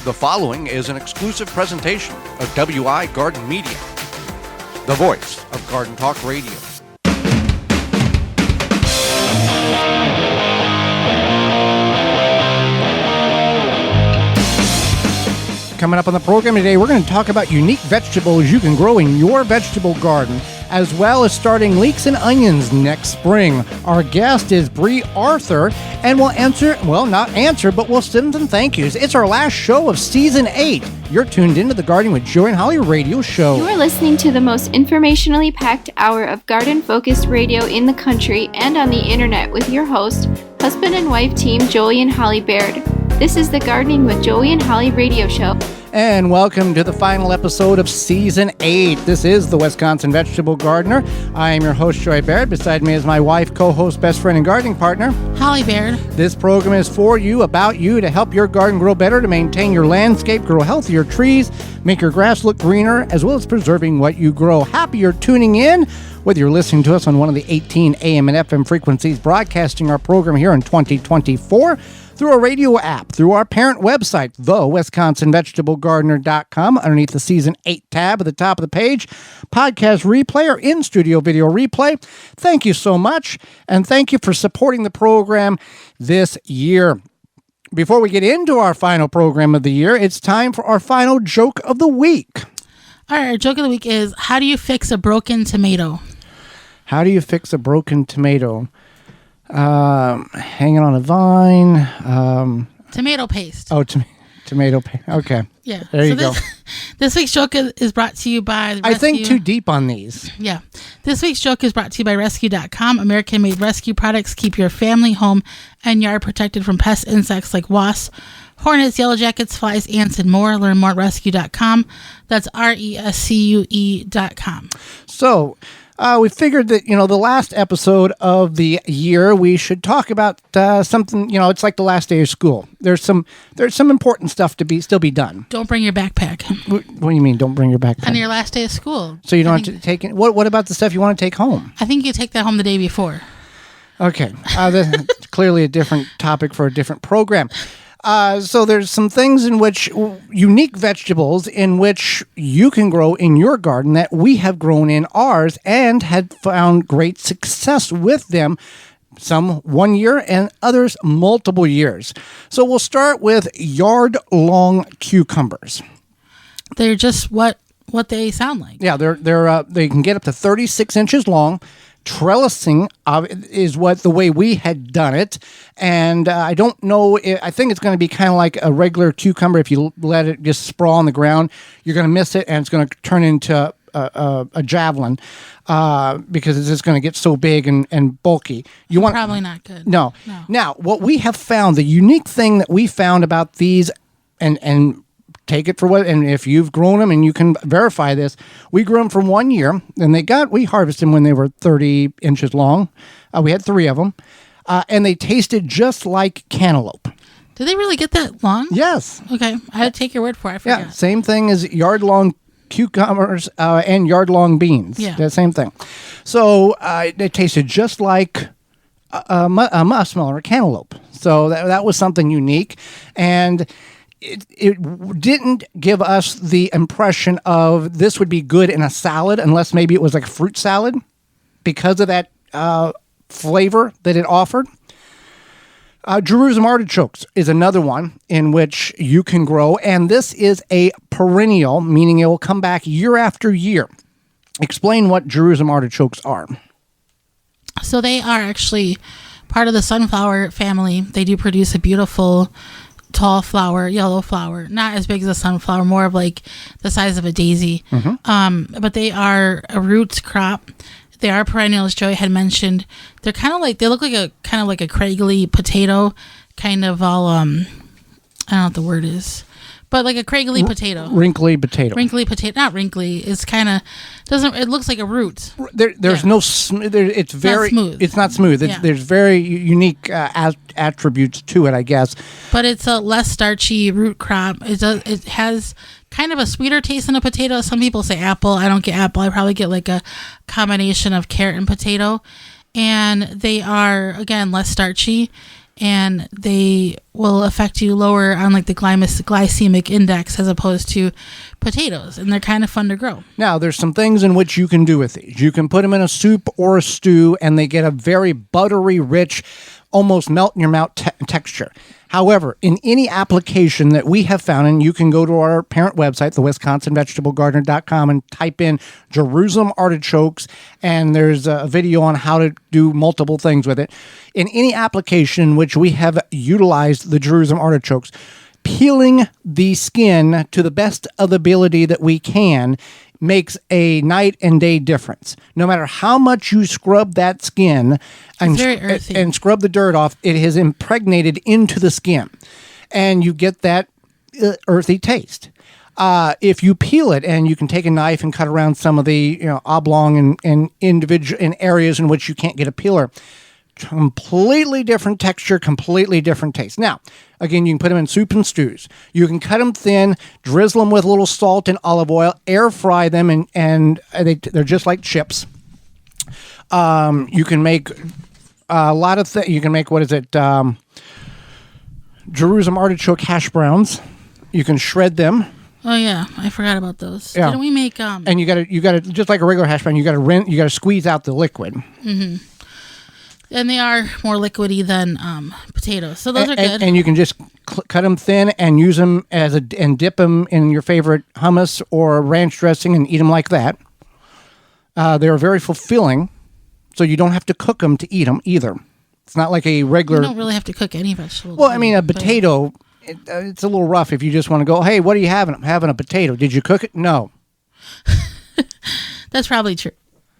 The following is an exclusive presentation of WI Garden Media, the voice of Garden Talk Radio. Coming up on the program today, we're going to talk about unique vegetables you can grow in your vegetable garden, as well as starting leeks and onions next spring. Our guest is Brie Arthur, and we'll we'll send some thank yous. It's our last show of Season 8. You're tuned into the Gardening with Joey and Holly radio show. You are listening to the most informationally packed hour of garden-focused radio in the country and on the internet with your host, husband and wife team Joey and Holly Baird. This is the Gardening with Joey and Holly radio show. And welcome to the final episode of Season 8. This is the Wisconsin Vegetable Gardener. I am your host, Joy Baird. Beside me is my wife, co-host, best friend, and gardening partner, Holly Baird. This program is for you, about you, to help your garden grow better, to maintain your landscape, grow healthier trees, make your grass look greener, as well as preserving what you grow. Happy you're tuning in. Whether you're listening to us on one of the 18 AM and FM frequencies broadcasting our program here in 2024, through our radio app, through our parent website, thewisconsinvegetablegardener.com, underneath the Season 8 tab at the top of the page, podcast replay or in-studio video replay. Thank you so much, and thank you for supporting the program this year. Before we get into our final program of the year, it's time for our final joke of the week. All right, our joke of the week is, how do you fix a broken tomato? How do you fix a broken tomato? Hanging on a vine. Tomato paste. Oh, tomato paste. Okay. Yeah. There you go. This week's joke is brought to you by I think too deep on these. Yeah. This week's joke is brought to you by Rescue.com. American-made rescue products keep your family, home, and yard protected from pest insects like wasps, hornets, yellow jackets, flies, ants, and more. Learn more at Rescue.com. That's RESCUE.com. So, we figured that, the last episode of the year, we should talk about something, it's like the last day of school. There's some important stuff to still be done. Don't bring your backpack. What do you mean, don't bring your backpack? On your last day of school. So you don't have to take it. What about the stuff you want to take home? I think you take that home the day before. Okay. That's clearly a different topic for a different program. So there's some things in which, unique vegetables in which you can grow in your garden that we have grown in ours and had found great success with them, some 1 year and others multiple years. So we'll start with yard-long cucumbers. They're just what they sound like. Yeah, they can get up to 36 inches long. Trellising is the way we had done it, and I don't know. I think it's going to be kind of like a regular cucumber. If you let it just sprawl on the ground, you're going to miss it, and it's going to turn into a javelin because it's just going to get so big and bulky. Probably not good. No. Now, what we have found, the unique thing that we found about these, and take it for what, and if you've grown them and you can verify this, we grew them for 1 year, and we harvested them when they were 30 inches long. We had 3 of them, and they tasted just like cantaloupe. Did they really get that long? Yes. Okay, I had to take your word for it. I forgot. Yeah, same thing as yard-long cucumbers and yard-long beans. Yeah. The same thing. So they tasted just like a muskmelon or a cantaloupe. So that was something unique, and it didn't give us the impression of this would be good in a salad unless maybe it was like a fruit salad because of that flavor that it offered. Jerusalem artichokes is another one in which you can grow, and this is a perennial, meaning it will come back year after year. Explain what Jerusalem artichokes are. So they are actually part of the sunflower family. They do produce a beautiful tall flower, yellow flower, not as big as a sunflower, more of like the size of a daisy. Mm-hmm. But they are a roots crop. They are perennial, as Joey had mentioned. They're kind of like, they look like a craggly potato, kind of all, I don't know what the word is, but like a craggly potato. Wrinkly potato. Wrinkly potato, not wrinkly. It's kind of, it looks like a root. There's no, it's very, smooth. It's not smooth. There's very unique attributes to it, I guess. But it's a less starchy root crop. It has kind of a sweeter taste than a potato. Some people say apple. I don't get apple. I probably get like a combination of carrot and potato. And they are, again, less starchy. and they will affect you lower on like the glycemic index as opposed to potatoes, and they're kind of fun to grow. Now, there's some things in which you can do with these. You can put them in a soup or a stew, and they get a very buttery, rich, almost melt in your mouth texture. However, in any application that we have found, and you can go to our parent website, the WisconsinVegetableGardener.com, and type in Jerusalem artichokes, and there's a video on how to do multiple things with it. In any application in which we have utilized the Jerusalem artichokes, peeling the skin to the best of the ability that we can makes a night and day difference. No matter how much you scrub that skin and scrub the dirt off, it has impregnated into the skin, and you get that earthy taste. If you peel it, and you can take a knife and cut around some of the oblong and individual in areas in which you can't get a peeler, completely different texture, completely different taste. Now, again, you can put them in soup and stews. You can cut them thin, drizzle them with a little salt and olive oil, air fry them, and they're just like chips. You can make a lot of things. You can make, Jerusalem artichoke hash browns. You can shred them. Oh yeah, I forgot about those. Yeah. Didn't we make And you gotta just like a regular hash brown, you gotta squeeze out the liquid. Mm-hmm. And they are more liquidy than potatoes, so those are good. And you can just cut them thin and use them and dip them in your favorite hummus or ranch dressing and eat them like that. They're very fulfilling, so you don't have to cook them to eat them either. It's not like a regular. You don't really have to cook any vegetable. Well, I mean, a potato, it's a little rough if you just want to go, hey, what are you having? I'm having a potato. Did you cook it? No. That's probably true.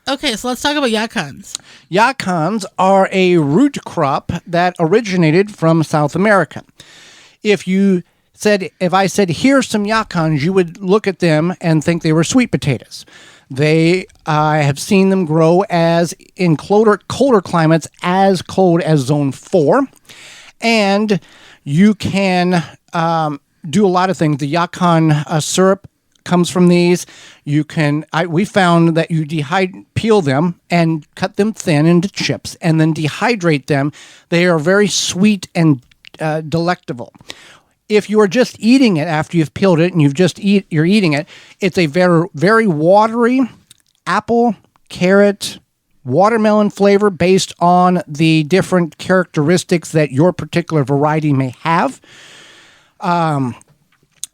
Okay, so let's talk about yacons. Yacons are a root crop that originated from South America. If I said, here's some yacons, you would look at them and think they were sweet potatoes. I have seen them grow as in colder climates, as cold as zone 4. And you can do a lot of things. The yacon syrup comes from these. We found that you peel them and cut them thin into chips and then dehydrate them. They are very sweet and delectable. If you are just eating it after you've peeled it and you're eating it, it's a very, very watery apple, carrot, watermelon flavor based on the different characteristics that your particular variety may have.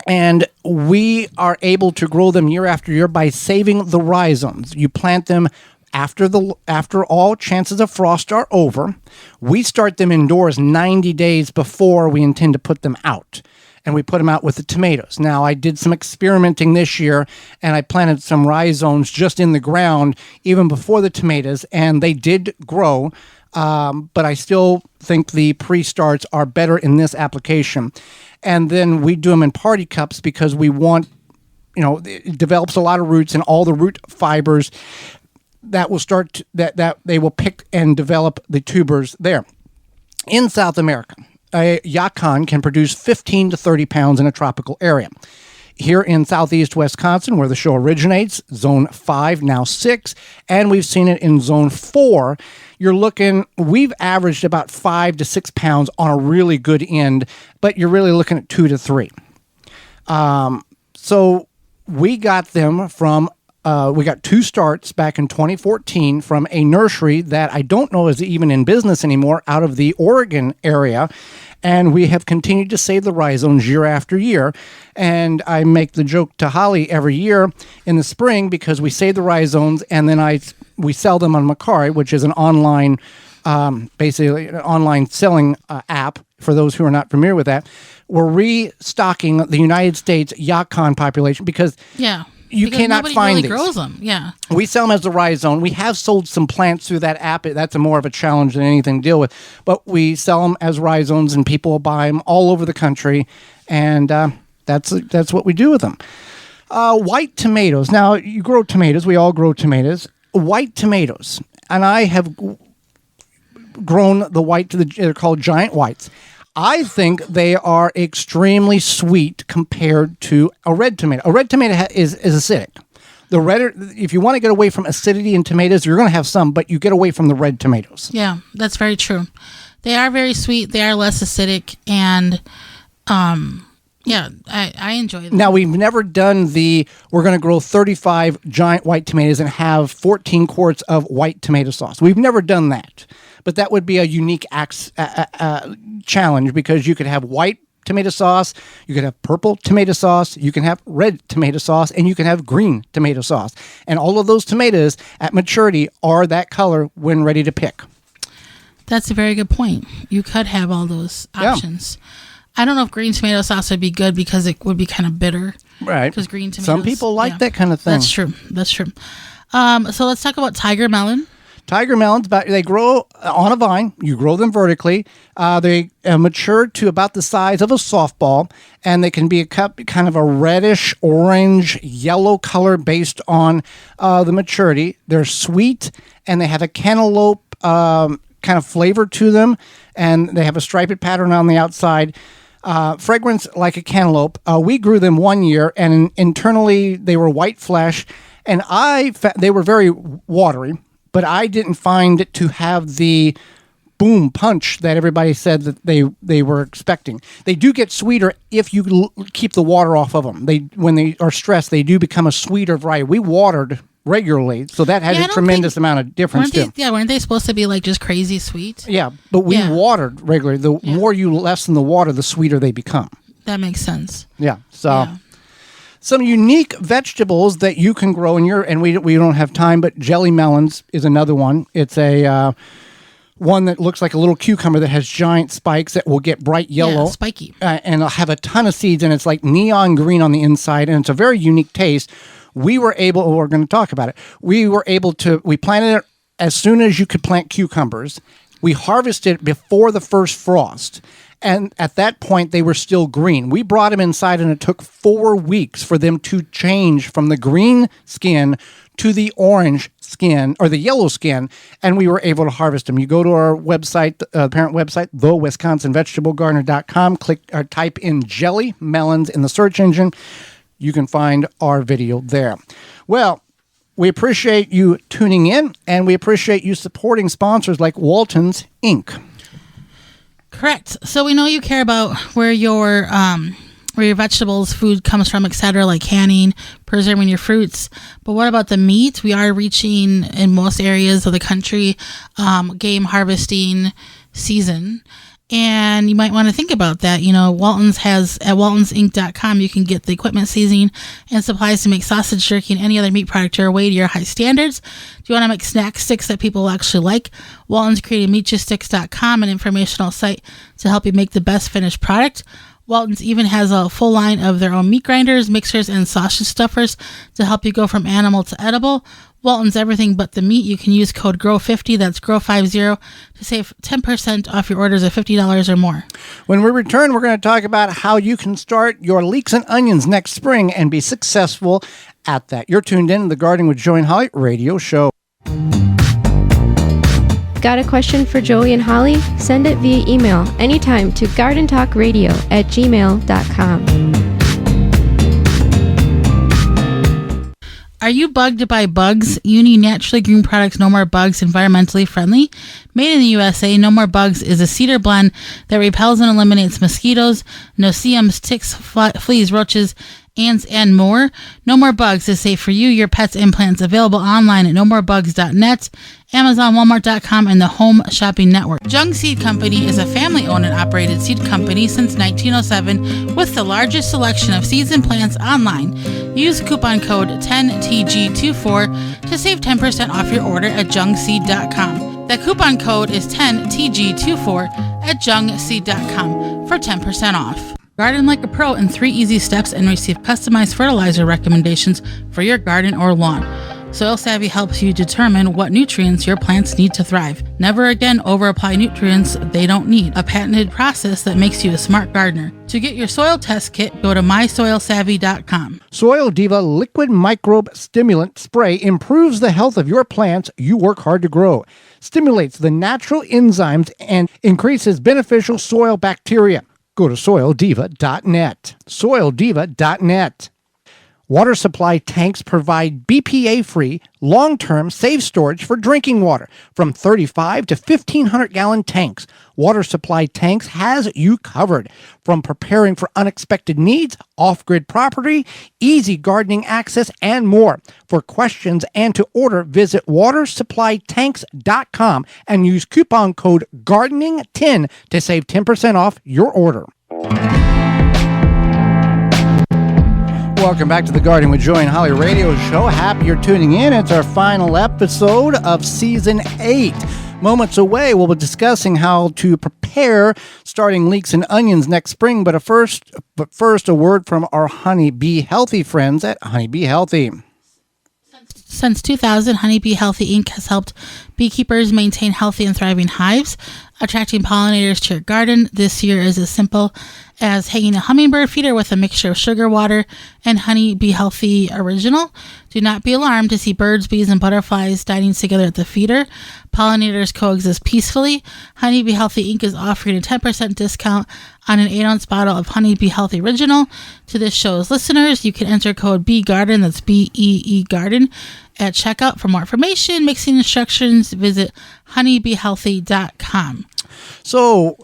And we are able to grow them year after year by saving the rhizomes. You plant them after all chances of frost are over. We start them indoors 90 days before we intend to put them out. And we put them out with the tomatoes. Now, I did some experimenting this year, and I planted some rhizomes just in the ground even before the tomatoes, and they did grow. But I still think the pre-starts are better in this application. And then we do them in party cups because we want, it develops a lot of roots, and all the root fibers that will start that they will pick and develop the tubers there. In South America, a yacon can produce 15 to 30 pounds in a tropical area. Here in southeast Wisconsin, where the show originates, zone 5, now 6, and we've seen it in zone 4, we've averaged about 5 to 6 pounds on a really good end, but you're really looking at 2 to 3. So we got them from, we got 2 starts back in 2014 from a nursery that I don't know is even in business anymore out of the Oregon area. And we have continued to save the rhizomes year after year. And I make the joke to Holly every year in the spring because we save the rhizomes and then we sell them on Macari, which is an online, basically an online selling app for those who are not familiar with that. We're restocking the United States yacon population because you cannot find really these. Grows them. Yeah. We sell them as a rhizome. We have sold some plants through that app. That's more of a challenge than anything to deal with. But we sell them as rhizomes, and people will buy them all over the country. And that's what we do with them. White tomatoes. Now, you grow tomatoes. We all grow tomatoes. White tomatoes. And I have grown the white they're called giant whites. I think they are extremely sweet compared to a red tomato. A red tomato is acidic. If you want to get away from acidity in tomatoes, you're going to have some, but you get away from the red tomatoes. Yeah, that's very true. They are very sweet. They are less acidic, and yeah, I enjoy them. Now, we've never done we're going to grow 35 giant white tomatoes and have 14 quarts of white tomato sauce. We've never done that. But that would be a unique challenge, because you could have white tomato sauce, you could have purple tomato sauce, you can have red tomato sauce, and you can have green tomato sauce. And all of those tomatoes at maturity are that color when ready to pick. That's a very good point. You could have all those options. Yeah. I don't know if green tomato sauce would be good because it would be kind of bitter. Right. Because green tomatoes. Some people like that kind of thing. That's true. So let's talk about tiger melon. Tiger melons, they grow on a vine. You grow them vertically. They mature to about the size of a softball, and they can be kind of a reddish, orange, yellow color based on the maturity. They're sweet, and they have a cantaloupe kind of flavor to them, and they have a striped pattern on the outside. Fragrance like a cantaloupe. We grew them 1 year, and internally they were white flesh, and they were very watery. But I didn't find it to have the boom punch that everybody said that they were expecting. They do get sweeter if you keep the water off of them. When they are stressed, they do become a sweeter variety. We watered regularly, so that had a tremendous amount of difference too. Weren't they supposed to be like just crazy sweet? Yeah, but we watered regularly. The more you lessen the water, the sweeter they become. That makes sense. Yeah, so... Yeah. Some unique vegetables that you can grow and we don't have time, but jelly melons is another one. It's a one that looks like a little cucumber that has giant spikes that will get bright yellow. Yeah, spiky. And it'll have a ton of seeds, and it's like neon green on the inside, and it's a very unique taste. We're going to talk about it. We planted it as soon as you could plant cucumbers. We harvested it before the first frost. And at that point, they were still green. We brought them inside, and it took 4 weeks for them to change from the green skin to the orange skin or the yellow skin, and we were able to harvest them. You go to our website, parent website, thewisconsinvegetablegardener.com, click or type in jelly melons in the search engine. You can find our video there. Well, we appreciate you tuning in, and we appreciate you supporting sponsors like Walton's Inc. Correct. So we know you care about where your vegetables, food comes from, etc., like canning, preserving your fruits. But what about the meat? We are reaching, in most areas of the country, game harvesting season. And you might want to think about that. You know, Walton's has, at waltonsinc.com, you can get the equipment, seasoning, and supplies to make sausage, jerky, and any other meat product your way to your high standards. Do you want to make snack sticks that people will actually like? Walton's created meatjuststicks.com, an informational site to help you make the best finished product. Walton's even has a full line of their own meat grinders, mixers, and sausage stuffers to help you go from animal to edible. Walton's everything but the meat. You can use code GROW50, that's GROW50, to save 10% off your orders of $50 or more. When we return, we're going to talk about how you can start your leeks and onions next spring and be successful at that. You're tuned in to the Gardening with Joey and Holly radio show. Got a question for Joey and Holly? Send it via email anytime to gardentalkradio@gmail.com. Are you bugged by bugs? You need Naturally Green Products No More Bugs, environmentally friendly. Made in the USA, No More Bugs is a cedar blend that repels and eliminates mosquitoes, no-see-ums, ticks, fleas, roaches, ants, and more. No More Bugs is safe for you, your pets, and plants. Available online at nomorebugs.net, Amazon, Walmart.com, and the Home Shopping Network. Jung Seed Company is a family-owned and operated seed company since 1907 with the largest selection of seeds and plants online. Use coupon code 10TG24 to save 10% off your order at jungseed.com. That coupon code is 10TG24 at jungseed.com for 10% off. Garden like a pro in 3 easy steps and receive customized fertilizer recommendations for your garden or lawn. Soil Savvy helps you determine what nutrients your plants need to thrive. Never again over-apply nutrients they don't need. A patented process that makes you a smart gardener. To get your soil test kit, go to mysoilsavvy.com. Soil Diva Liquid Microbe Stimulant Spray improves the health of your plants you work hard to grow, stimulates the natural enzymes, and increases beneficial soil bacteria. Go to soildiva.net. Soildiva.net. Water supply tanks provide BPA-free, long-term, safe storage for drinking water. From 35 to 1,500-gallon tanks, Water Supply Tanks has you covered. From preparing for unexpected needs, off-grid property, easy gardening access, and more. For questions and to order, visit watersupplytanks.com and use coupon code GARDENING10 to save 10% off your order. Welcome back to the Gardening with Joy and Holly radio show. Happy you're tuning in. It's our final episode of Season 8. Moments away, we'll be discussing how to prepare starting leeks and onions next spring. But first, a word from our Honey Bee Healthy friends at Honey Bee Healthy. Since 2000, Honey Bee Healthy Inc. has helped beekeepers maintain healthy and thriving hives, attracting pollinators to your garden. This year is as simple as hanging a hummingbird feeder with a mixture of sugar water and Honey Bee Healthy Original. Do not be alarmed to see birds, bees, and butterflies dining together at the feeder. Pollinators coexist peacefully. Honey Bee Healthy Inc. is offering a 10% discount on an 8-ounce bottle of Honey Bee Healthy Original. To this show's listeners, you can enter code BEEGARDEN, that's BEE Garden, at checkout. For more information, mixing instructions, visit honeybeehealthy.com. So,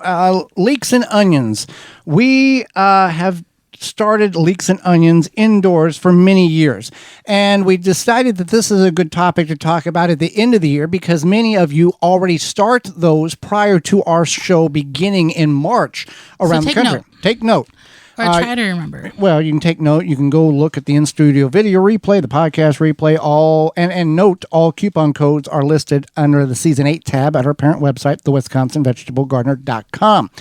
leeks and onions. We have started leeks and onions indoors for many years. And we decided that this is a good topic to talk about at the end of the year because many of you already start those prior to our show beginning in March around the country. Take note. Or try to remember. Well, you can take note. You can go look at the in-studio video replay, the podcast replay, and note all coupon codes are listed under the Season 8 tab at our parent website, thewisconsinvegetablegardener.com.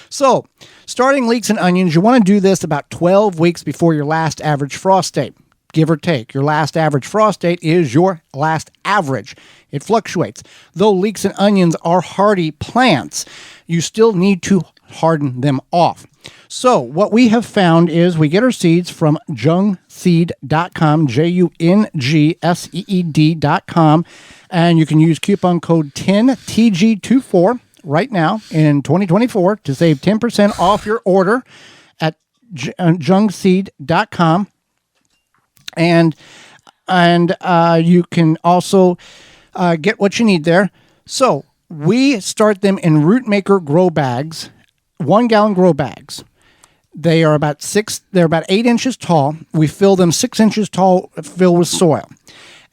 So, starting leeks and onions, you want to do this about 12 weeks before your last average frost date, give or take. Your last average frost date is your last average. It fluctuates. Though leeks and onions are hardy plants, you still need to harden them off. So what we have found is we get our seeds from jungseed.com, JUNGSEED.com, and you can use coupon code 10TG24 right now in 2024 to save 10% off your order at jungseed.com. And you can also get what you need there. So we start them in root maker grow bags, 1 gallon grow bags. They are about 8 inches tall. We fill them 6 inches tall, filled with soil.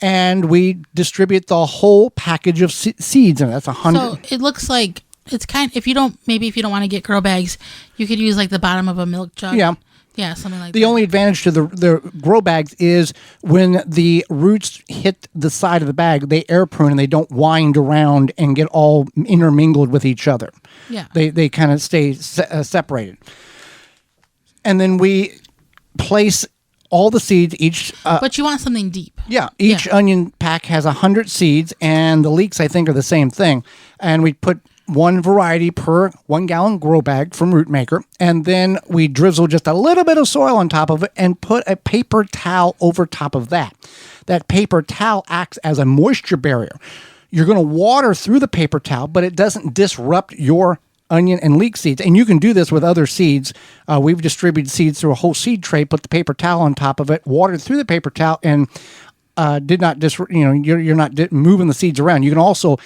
And we distribute the whole package of seeds, and that's 100. So it looks like it's if you don't want to get grow bags, you could use like the bottom of a milk jug. Yeah. Yeah, something like that. The only advantage to the grow bags is when the roots hit the side of the bag, they air prune and they don't wind around and get all intermingled with each other. Yeah. They kind of stay separated. And then we place all the seeds each. But you want something deep. Yeah. Each onion pack has 100 seeds, and the leeks, I think, are the same thing. And we put one variety per 1 gallon grow bag from Root Maker. And then we drizzle just a little bit of soil on top of it and put a paper towel over top of that. That paper towel acts as a moisture barrier. You're going to water through the paper towel, but it doesn't disrupt your onion and leek seeds. And you can do this with other seeds. We've distributed seeds through a whole seed tray, put the paper towel on top of it, watered through the paper towel, and did not you're not moving the seeds around. You can also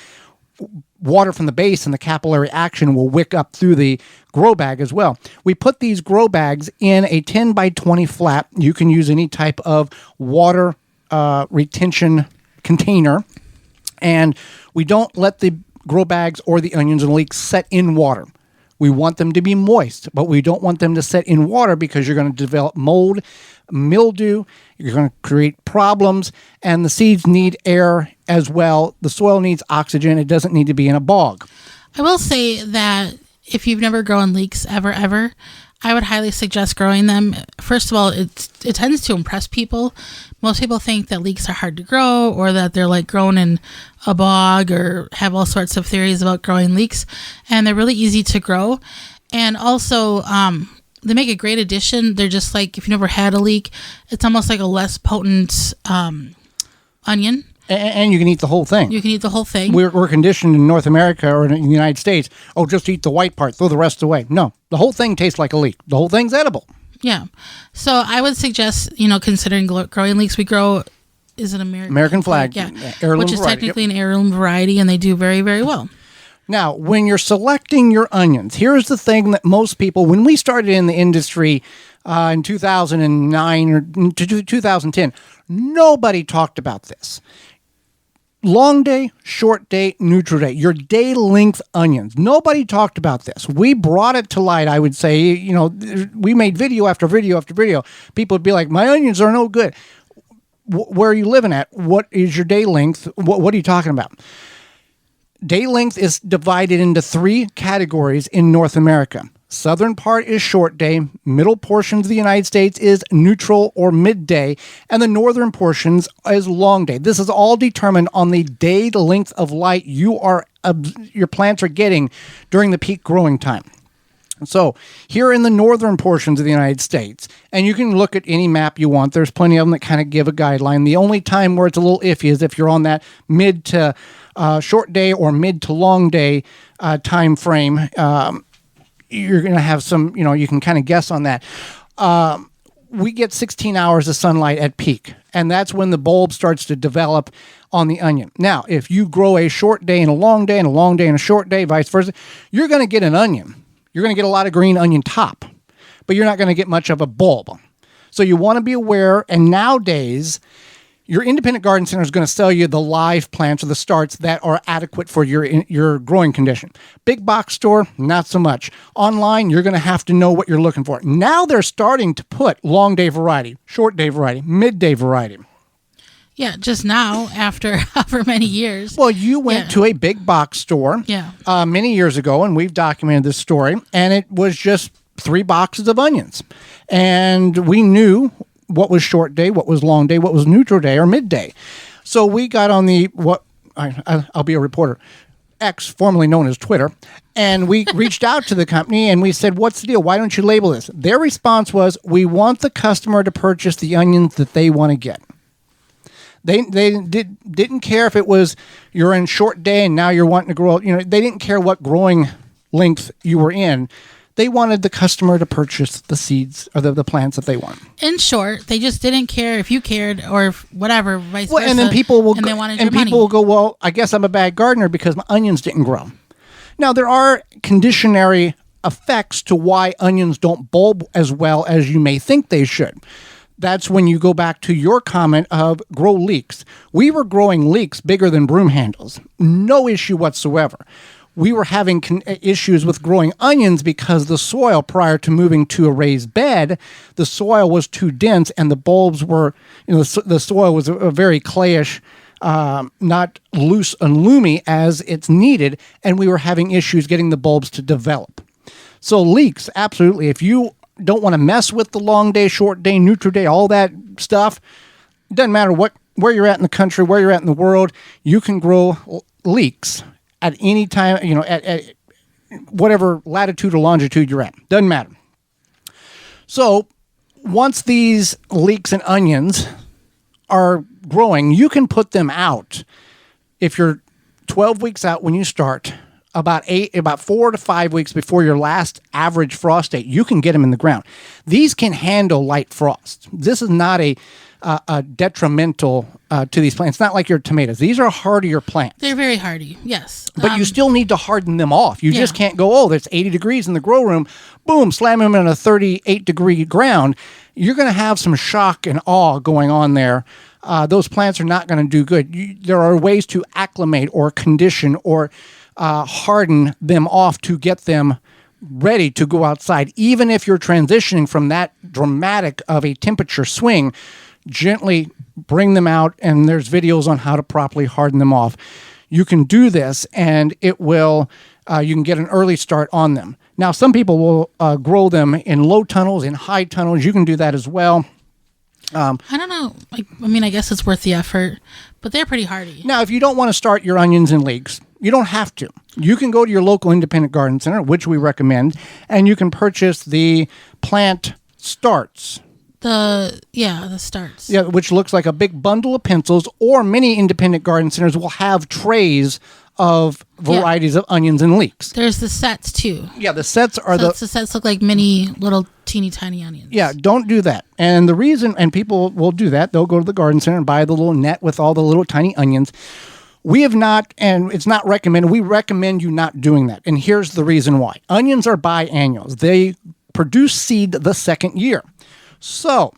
water from the base, and the capillary action will wick up through the grow bag as well. We put these grow bags in a 10 by 20 flat. You can use any type of water retention container, and we don't let the grow bags or the onions and leeks set in water. We want them to be moist, but we don't want them to set in water because you're going to develop mold, mildew, you're going to create problems, and the seeds need air as well. The soil needs oxygen. It doesn't need to be in a bog. I will say that if you've never grown leeks ever, I would highly suggest growing them. First of all, it tends to impress people. Most people think that leeks are hard to grow or that they're like grown in a bog or have all sorts of theories about growing leeks. And they're really easy to grow. And also, they make a great addition. They're just like, if you never had a leek, it's almost like a less potent onion. And you can eat the whole thing. You can eat the whole thing. We're conditioned in North America or in the United States, just eat the white part, throw the rest away. No, the whole thing tastes like a leek. The whole thing's edible. Yeah. So I would suggest, considering growing leeks, we grow, is it American flag? Yeah. Heirloom Which is variety. technically an heirloom variety, and they do very, very well. Now, when you're selecting your onions, here's the thing that most people, when we started in the industry in 2009 or 2010, nobody talked about this. Long day, short day, neutral day, your day length onions. Nobody talked about this. We brought it to light, I would say. We made video after video after video. People would be like, my onions are no good. Where are you living at? What is your day length? What are you talking about? Day length is divided into 3 categories in North America. Southern part is short day, middle portions of the United States is neutral or midday, and the northern portions is long day. This is all determined on the day length of light your plants are getting during the peak growing time. So here in the northern portions of the United States, and you can look at any map you want, there's plenty of them that kind of give a guideline. The only time where it's a little iffy is if you're on that mid to short day or mid to long day time frame. You're going to have some, you can kind of guess on that. We get 16 hours of sunlight at peak, and that's when the bulb starts to develop on the onion. Now, if you grow a short day and a long day and a long day and a short day, vice versa, you're going to get an onion. You're going to get a lot of green onion top, but you're not going to get much of a bulb. So you want to be aware, and nowadays, your independent garden center is going to sell you the live plants or the starts that are adequate for your growing condition. Big box store, not so much. Online, you're going to have to know what you're looking for. Now they're starting to put long day variety, short day variety, midday variety. Yeah, just now, after however many years. Well, you went to a big box store many years ago, and we've documented this story, and it was just 3 boxes of onions. And we knew what was short day, what was long day, what was neutral day or midday. So we got on I'll be a reporter, X, formerly known as Twitter, and we reached out to the company and we said, what's the deal? Why don't you label this? Their response was, we want the customer to purchase the onions that they want to get. They didn't care if it was you're in short day and now you're wanting to grow. They didn't care what growing length you were in. They wanted the customer to purchase the seeds or the plants that they want. In short, they just didn't care if you cared or whatever, vice versa. And then people will will go, well, I guess I'm a bad gardener because my onions didn't grow. Now, there are conditionary effects to why onions don't bulb as well as you may think they should. That's when you go back to your comment of grow leeks. We were growing leeks bigger than broom handles. No issue whatsoever. We were having issues with growing onions because the soil prior to moving to a raised bed, the soil was too dense and the bulbs were, the soil was a very clayish, not loose and loomy as it's needed, and we were having issues getting the bulbs to develop. So leeks, absolutely. If you don't want to mess with the long day, short day, neutral day, all that stuff, it doesn't matter where you're at in the country, where you're at in the world, you can grow leeks at any time, at whatever latitude or longitude you're at. Doesn't matter. So once these leeks and onions are growing, you can put them out. If you're 12 weeks out when you start, about 4 to 5 weeks before your last average frost date, you can get them in the ground. These can handle light frost. This is not a detrimental to these plants. It's not like your tomatoes. These are hardier plants. They're very hardy, yes. But you still need to harden them off. You just can't go, there's 80 degrees in the grow room, boom, slam them in a 38-degree ground. You're going to have some shock and awe going on there. Those plants are not going to do good. There are ways to acclimate or condition or harden them off to get them ready to go outside. Even if you're transitioning from that dramatic of a temperature swing, gently bring them out, and there's videos on how to properly harden them off. You can do this, and it will. You can get an early start on them. Now, some people will grow them in low tunnels, in high tunnels. You can do that as well. I don't know. I guess it's worth the effort, but they're pretty hardy. Now, if you don't want to start your onions and leeks, you don't have to. You can go to your local independent garden center, which we recommend, and you can purchase the plant starts. The starts. Yeah, which looks like a big bundle of pencils, or many independent garden centers will have trays of varieties of onions and leeks. There's the sets too. Yeah, the sets are the sets look like mini little teeny tiny onions. Yeah, don't do that. And the reason, and people will do that, they'll go to the garden center and buy the little net with all the little tiny onions. We have not, and it's not recommended. We recommend you not doing that. And here's the reason why. Onions are biennials. They produce seed the second year. So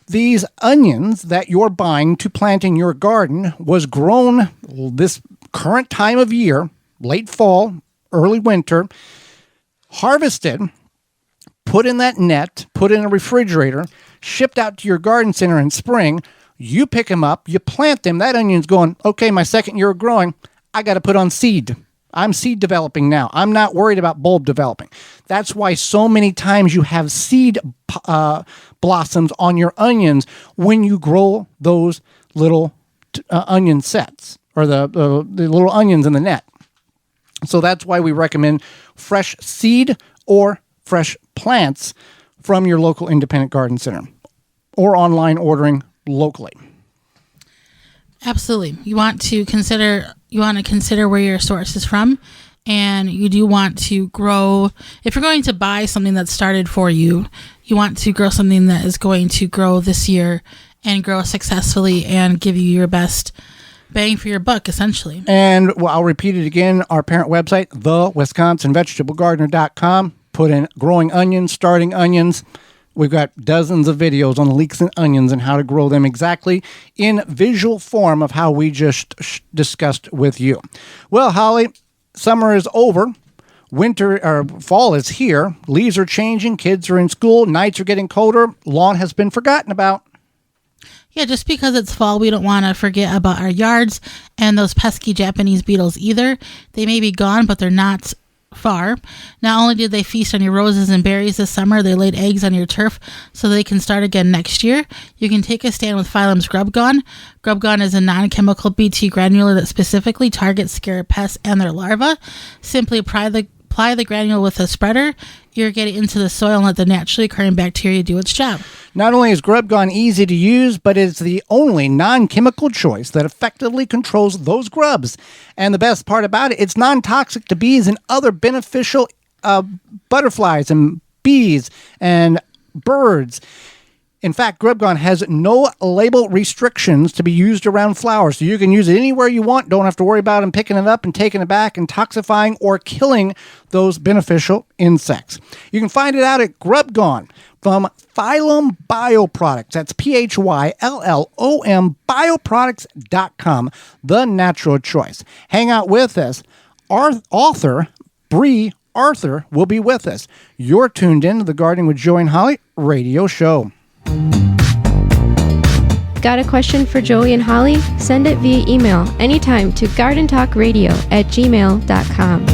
these onions that you're buying to plant in your garden was grown this current time of year, late fall, early winter, harvested, put in that net, put in a refrigerator, shipped out to your garden center in spring. You pick them up, you plant them. That onion's going, okay, my second year of growing, I got to put on seed. I'm seed developing now. I'm not worried about bulb developing. That's why so many times you have seed blossoms on your onions when you grow those little onion sets, or the little onions in the net. So that's why we recommend fresh seed or fresh plants from your local independent garden center, or online ordering locally. Absolutely. You want to consider where your source is from, and you do want to grow. If you're going to buy something that's started for you, you want to grow something that is going to grow this year and grow successfully and give you your best bang for your buck, essentially. And I'll repeat it again, our parent website, thewisconsinvegetablegardener.com. Put in growing onions, starting onions. We've got dozens of videos on leeks and onions and how to grow them exactly in visual form of how we just discussed with you. Well, Holly, summer is over. Winter or fall is here. Leaves are changing. Kids are in school. Nights are getting colder. Lawn has been forgotten about. Yeah, just because it's fall, we don't want to forget about our yards and those pesky Japanese beetles either. They may be gone, but they're not far. Not only did they feast on your roses and berries this summer, they laid eggs on your turf so they can start again next year. You can take a stand with Phylum's Grub Gone. Grub Gone is a non-chemical BT granular that specifically targets scarab pests and their larvae. Simply apply the granule with a spreader, irrigate it into the soil, and let the naturally occurring bacteria do its job. Not only is Grub Gone easy to use, but it's the only non-chemical choice that effectively controls those grubs. And the best part about it, it's non-toxic to bees and other beneficial butterflies and bees and birds. In fact, Grub Gone has no label restrictions to be used around flowers, so you can use it anywhere you want. Don't have to worry about them picking it up and taking it back and toxifying or killing those beneficial insects. You can find it out at Grub Gone from Phylum Bioproducts. That's PHYLLOM bioproducts.com, the natural choice. Hang out with us. Our author, Brie Arthur, will be with us. You're tuned in to the Gardening with Joey and Holly radio show. Got a question for Joey and Holly? Send it via email anytime to gardentalkradio@gmail.com.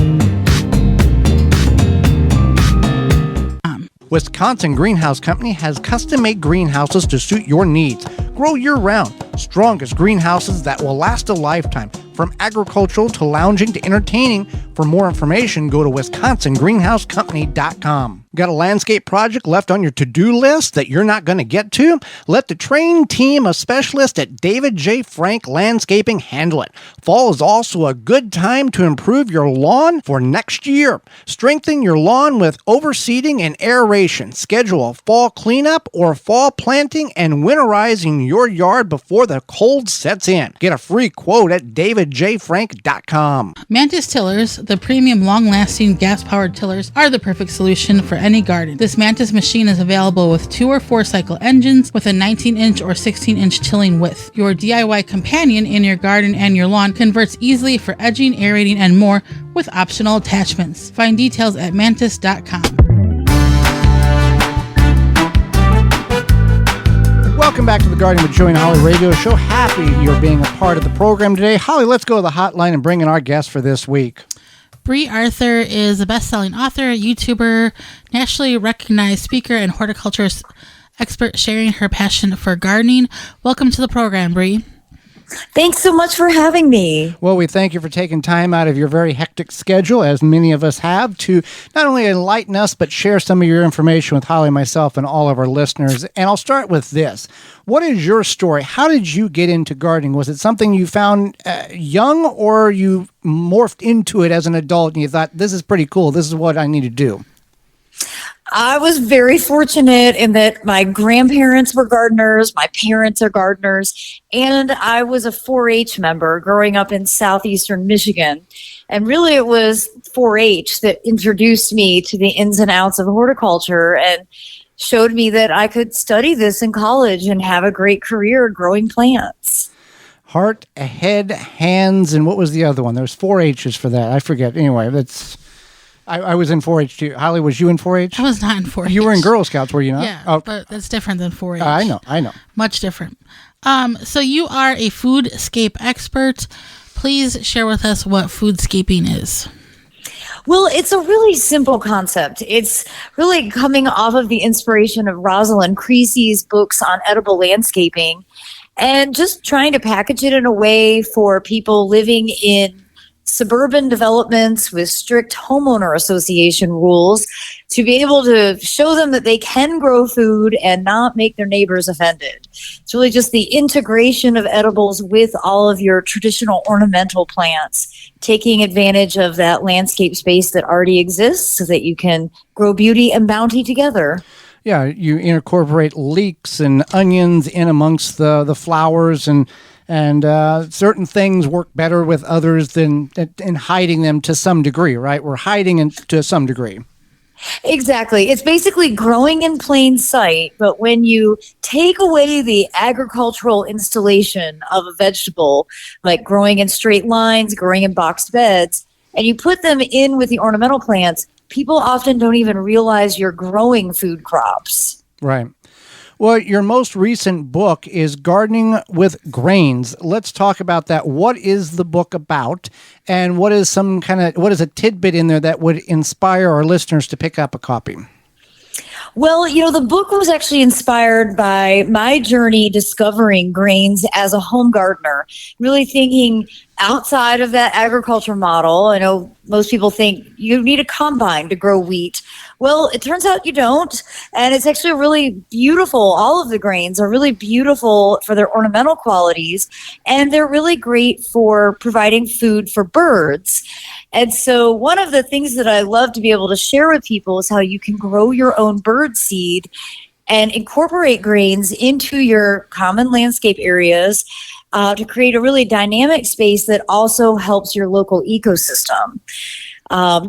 Wisconsin Greenhouse Company has custom-made greenhouses to suit your needs. Grow year-round. Strongest greenhouses that will last a lifetime. From agricultural to lounging to entertaining. For more information, go to wisconsingreenhousecompany.com. Got a landscape project left on your to-do list that you're not going to get to? Let the trained team of specialists at David J. Frank Landscaping handle it. Fall is also a good time to improve your lawn for next year. Strengthen your lawn with overseeding and aeration. Schedule a fall cleanup or fall planting and winterizing your yard before the cold sets in. Get a free quote at davidjfrank.com. Mantis tillers, the premium long-lasting gas-powered tillers, are the perfect solution for any garden. This Mantis machine is available with 2 or 4 cycle engines with a 19-inch or 16-inch tilling width. Your DIY companion in your garden and your lawn converts easily for edging, aerating, and more with optional attachments. Find details at mantis.com. Welcome back to the Gardening with Joey and Holly radio show. Happy you're being a part of the program today. Holly, let's go to the hotline and bring in our guest for this week. Brie Arthur is a best-selling author, YouTuber, nationally recognized speaker, and horticulture expert sharing her passion for gardening. Welcome to the program, Brie. Thanks so much for having me. Well, we thank you for taking time out of your very hectic schedule, as many of us have, to not only enlighten us, but share some of your information with Holly, myself, and all of our listeners. And I'll start with this. What is your story? How did you get into gardening? Was it something you found young, or you morphed into it as an adult and you thought, this is pretty cool, this is what I need to do? I was very fortunate in that my grandparents were gardeners, my parents are gardeners, and I was a 4-H member growing up in southeastern Michigan. And really it was 4-H that introduced me to the ins and outs of horticulture and showed me that I could study this in college and have a great career growing plants. Heart, head, hands, and what was the other one? There's 4-H's for that. I forget. Anyway, that's... I was in 4-H too. Holly, was you in 4-H? I was not in 4-H. You were in Girl Scouts, were you not? Yeah, oh. but that's different than 4-H. I know. Much different. So you are a foodscape expert. Please share with us what foodscaping is. Well, it's a really simple concept. It's really coming off of the inspiration of Rosalind Creasy's books on edible landscaping and just trying to package it in a way for people living in suburban developments with strict homeowner association rules to be able to show them that they can grow food and not make their neighbors offended. It's really just the integration of edibles with all of your traditional ornamental plants, taking advantage of that landscape space that already exists so that you can grow beauty and bounty together. Yeah, you incorporate leeks and onions in amongst the flowers, and certain things work better with others than in hiding them to some degree, right? We're hiding to some degree. Exactly. It's basically growing in plain sight, but when you take away the agricultural installation of a vegetable, like growing in straight lines, growing in boxed beds, and you put them in with the ornamental plants, people often don't even realize you're growing food crops. Right. Well, your most recent book is Gardening with Grains. Let's talk about that. What is the book about, and what is a tidbit in there that would inspire our listeners to pick up a copy? Well, the book was actually inspired by my journey discovering grains as a home gardener, really thinking outside of that agriculture model. I know most people think you need a combine to grow wheat. Well, it turns out you don't. And it's actually really beautiful. All of the grains are really beautiful for their ornamental qualities. And they're really great for providing food for birds. And so one of the things that I love to be able to share with people is how you can grow your own bird seed and incorporate grains into your common landscape areas to create a really dynamic space that also helps your local ecosystem.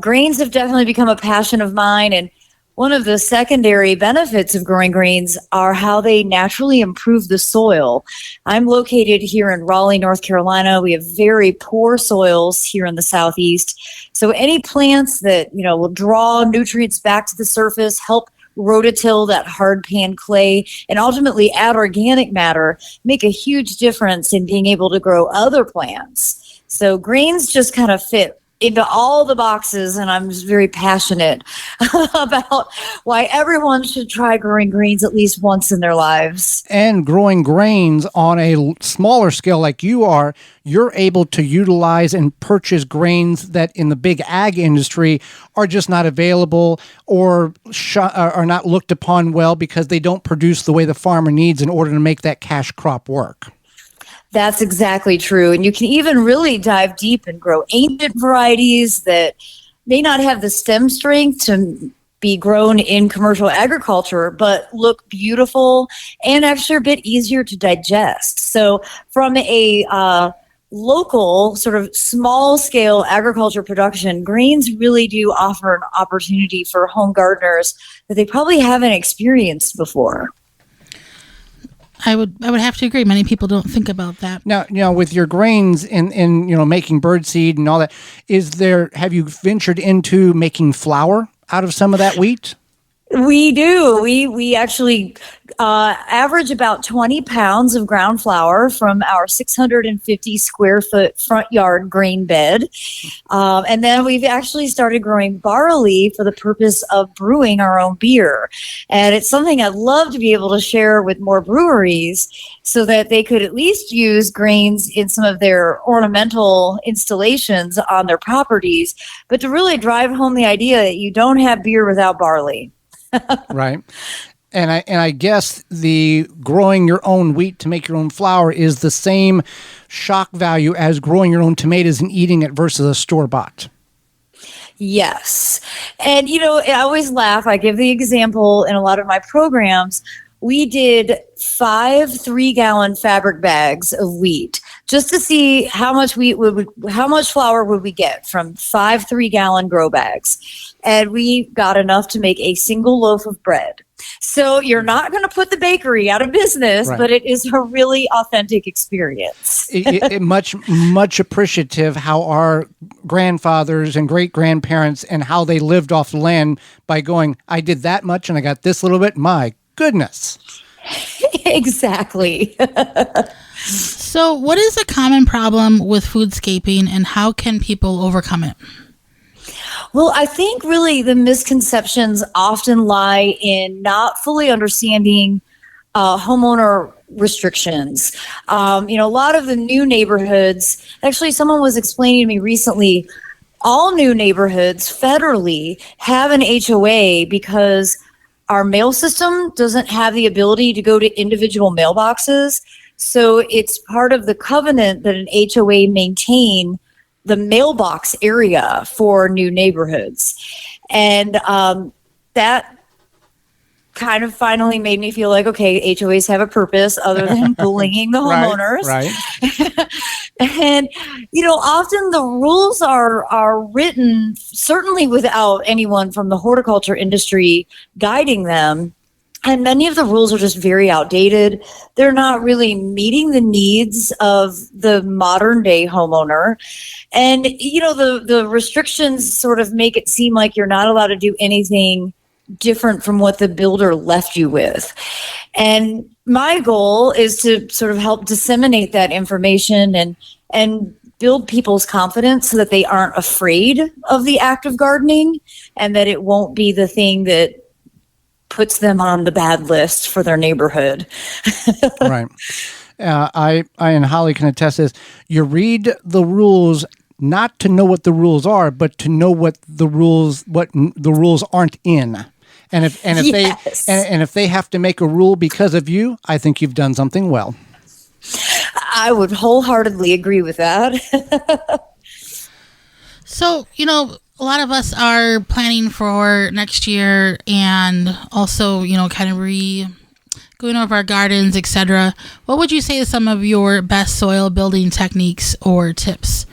Grains have definitely become a passion of mine, and one of the secondary benefits of growing grains are how they naturally improve the soil. I'm located here in Raleigh, North Carolina. We have very poor soils here in the Southeast. So any plants that, will draw nutrients back to the surface, help rototill that hard pan clay, and ultimately add organic matter, make a huge difference in being able to grow other plants. So grains just kind of fit into all the boxes, and I'm just very passionate about why everyone should try growing grains at least once in their lives. And growing grains on a smaller scale like you are, you're able to utilize and purchase grains that in the big ag industry are just not available or are not looked upon well because they don't produce the way the farmer needs in order to make that cash crop work. That's exactly true. And you can even really dive deep and grow ancient varieties that may not have the stem strength to be grown in commercial agriculture, but look beautiful and actually a bit easier to digest. So from a local sort of small scale agriculture production, grains really do offer an opportunity for home gardeners that they probably haven't experienced before. I would have to agree. Many people don't think about that. Now, with your grains in making birdseed and all that, have you ventured into making flour out of some of that wheat? We do. We actually average about 20 pounds of ground flour from our 650 square foot front yard grain bed. And then we've actually started growing barley for the purpose of brewing our own beer. And it's something I'd love to be able to share with more breweries so that they could at least use grains in some of their ornamental installations on their properties, but to really drive home the idea that you don't have beer without barley. Right. And I guess the growing your own wheat to make your own flour is the same shock value as growing your own tomatoes and eating it versus a store-bought. Yes. And, I always laugh. I give the example in a lot of my programs. We did 5 3-gallon fabric bags of wheat just to see how much flour would we get from 5 3-gallon grow bags. And we got enough to make a single loaf of bread. So you're not going to put the bakery out of business, right. But it is a really authentic experience. much appreciative how our grandfathers and great-grandparents and how they lived off the land by going, I did that much and I got this little bit. My goodness. Exactly. So what is a common problem with foodscaping and how can people overcome it? Well, I think really the misconceptions often lie in not fully understanding homeowner restrictions. A lot of the new neighborhoods, actually someone was explaining to me recently, all new neighborhoods federally have an HOA because our mail system doesn't have the ability to go to individual mailboxes. So it's part of the covenant that an HOA maintain the mailbox area for new neighborhoods. And that kind of finally made me feel like, okay, HOAs have a purpose other than bullying the homeowners. Right. And, often the rules are written certainly without anyone from the horticulture industry guiding them. And many of the rules are just very outdated. They're not really meeting the needs of the modern day homeowner. And, the restrictions sort of make it seem like you're not allowed to do anything different from what the builder left you with. And my goal is to sort of help disseminate that information and build people's confidence so that they aren't afraid of the act of gardening and that it won't be the thing that puts them on the bad list for their neighborhood. Right. I and Holly can attest this. You read the rules not to know what the rules are, but to know what the rules aren't in. And if Yes. if they have to make a rule because of you, I think you've done something well. I would wholeheartedly agree with that. So, a lot of us are planning for next year and also, kind of going over our gardens, etc. What would you say is some of your best soil building techniques or tips?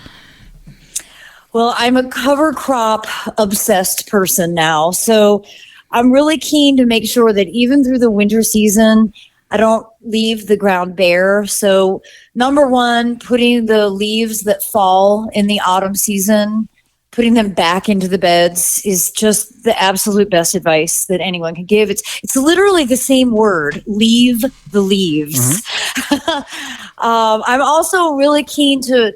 Well, I'm a cover crop obsessed person now. So I'm really keen to make sure that even through the winter season, I don't leave the ground bare. So number one, putting the leaves that fall in the autumn season, putting them back into the beds is just the absolute best advice that anyone can give. It's literally the same word, leave the leaves. Mm-hmm. I'm also really keen to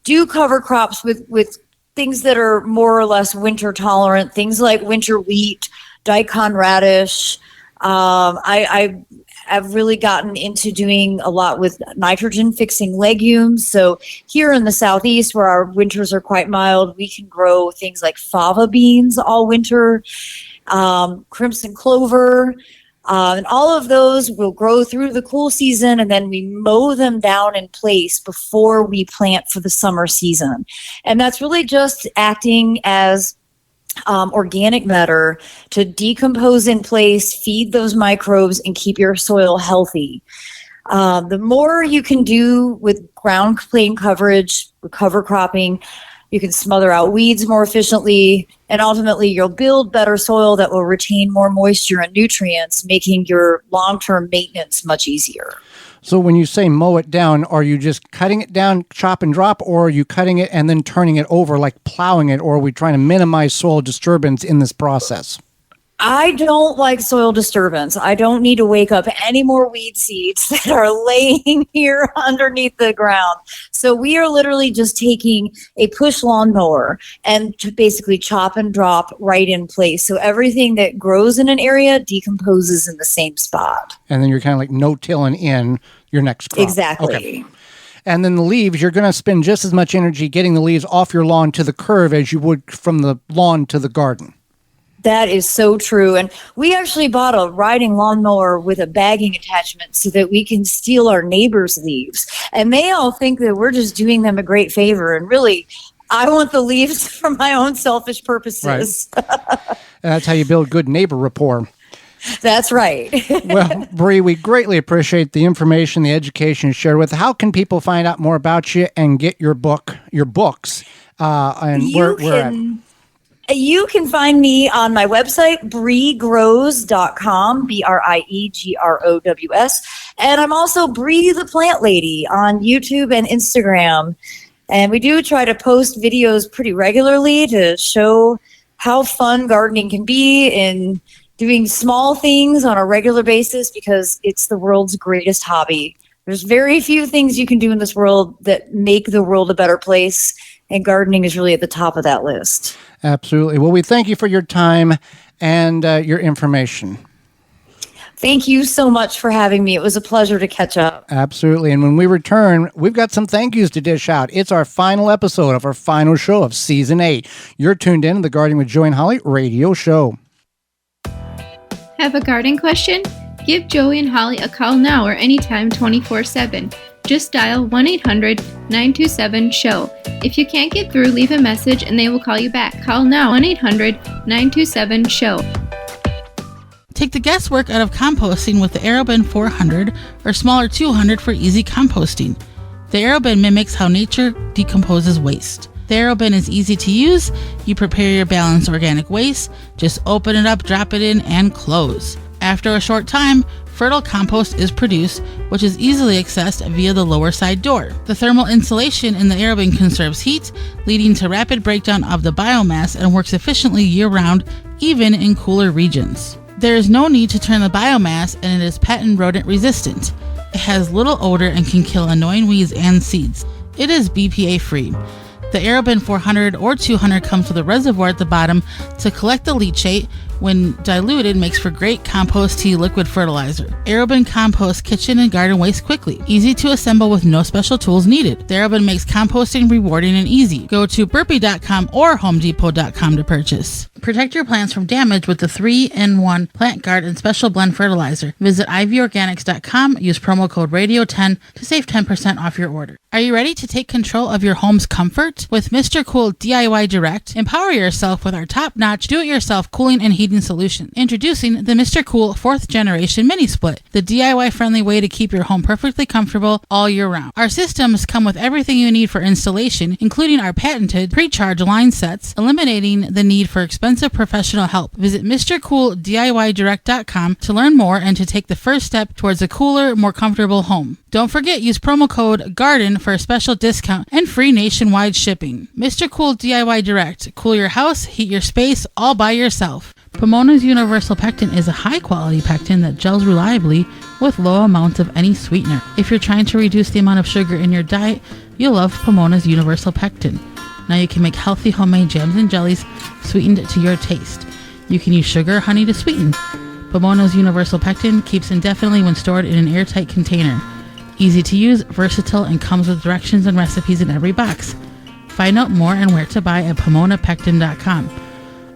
do cover crops with things that are more or less winter tolerant, things like winter wheat, daikon radish. I've really gotten into doing a lot with nitrogen fixing legumes. So here in the Southeast, where our winters are quite mild, we can grow things like fava beans all winter, crimson clover, and all of those will grow through the cool season, and then we mow them down in place before we plant for the summer season. And that's really just acting as organic matter to decompose in place, feed those microbes, and keep your soil healthy. The more you can do with ground plane coverage, with cover cropping, you can smother out weeds more efficiently, and ultimately you'll build better soil that will retain more moisture and nutrients, making your long-term maintenance much easier. So when you say mow it down, are you just cutting it down, chop and drop, or are you cutting it and then turning it over like plowing it, or are we trying to minimize soil disturbance in this process? I don't like soil disturbance. I don't need to wake up any more weed seeds that are laying here underneath the ground. So we are literally just taking a push lawnmower and to basically chop and drop right in place. So everything that grows in an area decomposes in the same spot. And then you're kind of like no-tilling in your next crop. Exactly. Okay. And then the leaves, you're going to spend just as much energy getting the leaves off your lawn to the curve as you would from the lawn to the garden. That is so true. And we actually bought a riding lawnmower with a bagging attachment so that we can steal our neighbors' leaves. And they all think that we're just doing them a great favor. And really, I want the leaves for my own selfish purposes. Right. And that's how you build good neighbor rapport. That's right. Well, Brie, we greatly appreciate the information, the education you shared with. How can people find out more about you and get your books? And where at? You can find me on my website, briegrows.com, BRIEGROWS. And I'm also Brie the Plant Lady on YouTube and Instagram. And we do try to post videos pretty regularly to show how fun gardening can be in doing small things on a regular basis, because it's the world's greatest hobby. There's very few things you can do in this world that make the world a better place, and gardening is really at the top of that list. Absolutely. Well, we thank you for your time and your information. Thank you so much for having me. It was a pleasure to catch up. Absolutely. And when we return, we've got some thank yous to dish out. It's our final episode of our final show of Season 8. You're tuned in to the Gardening with Joey and Holly radio show. Have a garden question? Give Joey and Holly a call now or anytime 24/7. Just dial 1-800-927-SHOW. If you can't get through, leave a message and they will call you back. Call now 1-800-927-SHOW. Take the guesswork out of composting with the AeroBin 400 or smaller 200 for easy composting. The AeroBin mimics how nature decomposes waste. The AeroBin is easy to use. You prepare your balanced organic waste, just open it up, drop it in, and close. After a short time, fertile compost is produced, which is easily accessed via the lower side door. The thermal insulation in the AeroBin conserves heat, leading to rapid breakdown of the biomass, and works efficiently year-round, even in cooler regions. There is no need to turn the biomass, and it is pet and rodent resistant. It has little odor and can kill annoying weeds and seeds. It is BPA free. The AeroBin 400 or 200 comes with a reservoir at the bottom to collect the leachate. When diluted, makes for great compost tea liquid fertilizer. AeroBin composts kitchen and garden waste quickly. Easy to assemble with no special tools needed. The AeroBin makes composting rewarding and easy. Go to burpee.com or homedepot.com to purchase. Protect your plants from damage with the 3-in-1 Plant Guard and Special Blend Fertilizer. Visit ivorganics.com. Use promo code RADIO10 to save 10% off your order. Are you ready to take control of your home's comfort? With Mr. Cool DIY Direct, empower yourself with our top-notch do-it-yourself cooling and heating solution. Introducing the Mr. Cool 4th Generation Mini Split, the DIY-friendly way to keep your home perfectly comfortable all year round. Our systems come with everything you need for installation, including our patented pre-charge line sets, eliminating the need for expensive professional help. Visit MrCoolDIYDirect.com to learn more and to take the first step towards a cooler, more comfortable home. Don't forget, use promo code GARDEN for a special discount and free nationwide shipping. Mr. Cool DIY Direct. Cool your house, heat your space, all by yourself. Pomona's Universal Pectin is a high-quality pectin that gels reliably with low amounts of any sweetener. If you're trying to reduce the amount of sugar in your diet, you'll love Pomona's Universal Pectin. Now you can make healthy homemade jams and jellies sweetened to your taste. You can use sugar or honey to sweeten. Pomona's Universal Pectin keeps indefinitely when stored in an airtight container. Easy to use, versatile, and comes with directions and recipes in every box. Find out more and where to buy at PomonaPectin.com.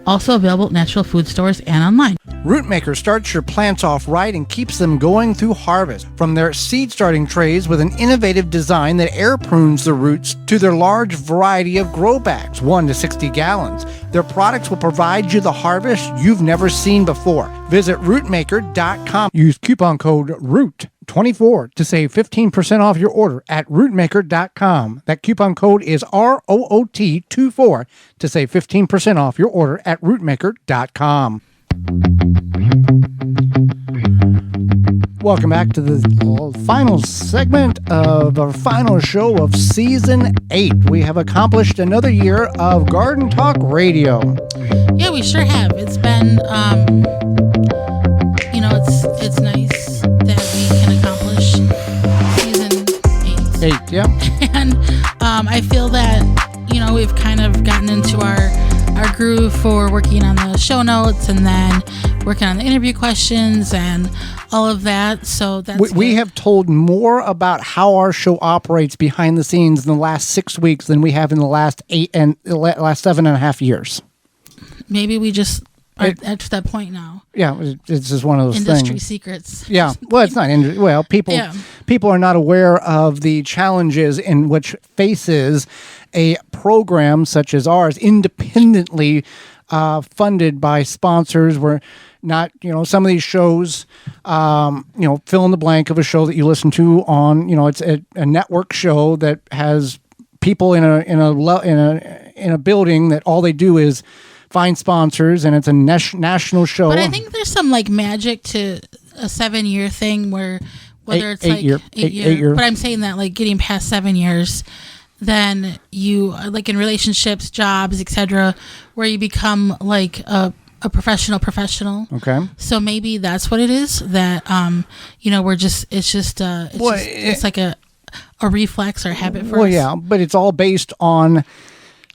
Also available at natural food stores and online. Rootmaker starts your plants off right and keeps them going through harvest. From their seed starting trays with an innovative design that air prunes the roots to their large variety of grow bags, 1 to 60 gallons. Their products will provide you the harvest you've never seen before. Visit rootmaker.com. Use coupon code ROOT24 to save 15% off your order at rootmaker.com. That coupon code is ROOT24 to save 15% off your order at rootmaker.com. Welcome back to the final segment of our final show of Season 8. We have accomplished another year of Garden Talk Radio. Yeah, we sure have. It's been, it's nice that we can accomplish Season 8. 8, yeah. And I feel that, we've kind of gotten into our groove for working on the show notes and then working on the interview questions and all of that. So we have told more about how our show operates behind the scenes in the last 6 weeks than we have in the last 7.5 years. Maybe we just at that point now. Yeah, it's just one of those Industry things. secrets. Yeah, well, it's not industry. Well, people are not aware of the challenges in which faces a program such as ours, independently funded by sponsors. We're not, some of these shows, fill in the blank of a show that you listen to on, it's a network show that has people in a building that all they do is find sponsors, and it's a national show. But I think there's some like magic to a 7-year thing where whether it's eight year. But I'm saying that like getting past 7 years, then you like in relationships, jobs, etc., where you become like a professional. Okay. So maybe that's what it is. That it's like a reflex or habit for us. Well, yeah, but it's all based on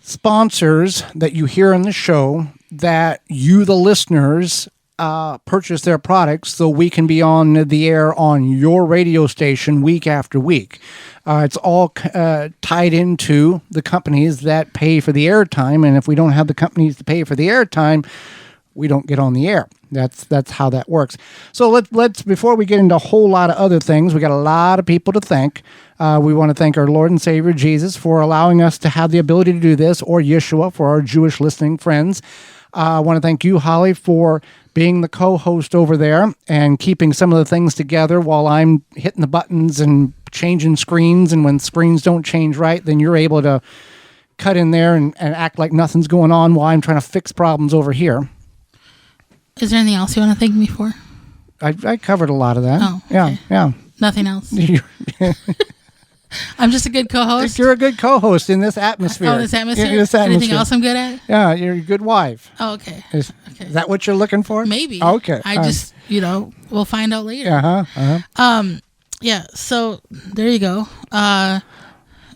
sponsors that you hear on the show that you, the listeners, purchase their products so we can be on the air on your radio station week after week. It's all tied into the companies that pay for the airtime, and if we don't have the companies to pay for the airtime, we don't get on the air. That's how that works. So let's before we get into a whole lot of other things, we got a lot of people to thank. We want to thank our Lord and Savior Jesus for allowing us to have the ability to do this, or Yeshua for our Jewish listening friends. I want to thank you, Holly, for being the co-host over there and keeping some of the things together while I'm hitting the buttons and changing screens. And when screens don't change right, then you're able to cut in there and act like nothing's going on while I'm trying to fix problems over here. Is there anything else you want to thank me for? I covered a lot of that. Oh, okay. Yeah. Nothing else. I'm just a good co-host. You're a good co-host in this atmosphere. Oh, this atmosphere? Anything else I'm good at? Yeah, you're a good wife. Oh, okay. Is that what you're looking for? Maybe. Okay. I just, we'll find out later. Yeah, so there you go.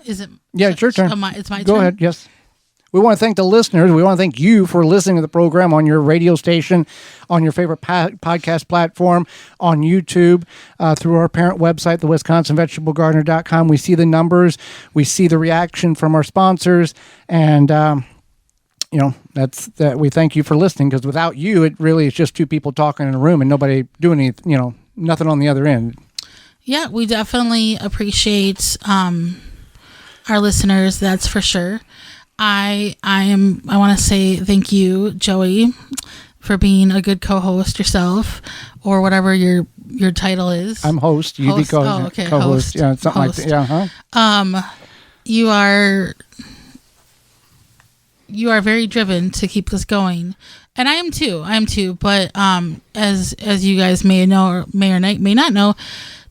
Is it? Yeah, it's your turn. It's my turn? Go ahead, yes. We want to thank the listeners. We want to thank you for listening to the program on your radio station, on your favorite podcast platform, on YouTube, through our parent website, the WisconsinVegetableGardener.com. We see the numbers. We see the reaction from our sponsors. And, that's that. We thank you for listening, because without you, it really is just two people talking in a room and nobody doing anything, nothing on the other end. Yeah, we definitely appreciate our listeners. That's for sure. I want to say thank you, Joey, for being a good co-host yourself, or whatever your title is. I'm host. You be co-host. Oh, okay. Co-host. Host. Yeah, something host. like that. Yeah. You are very driven to keep this going, and I am too. But as you guys may know, or may not know,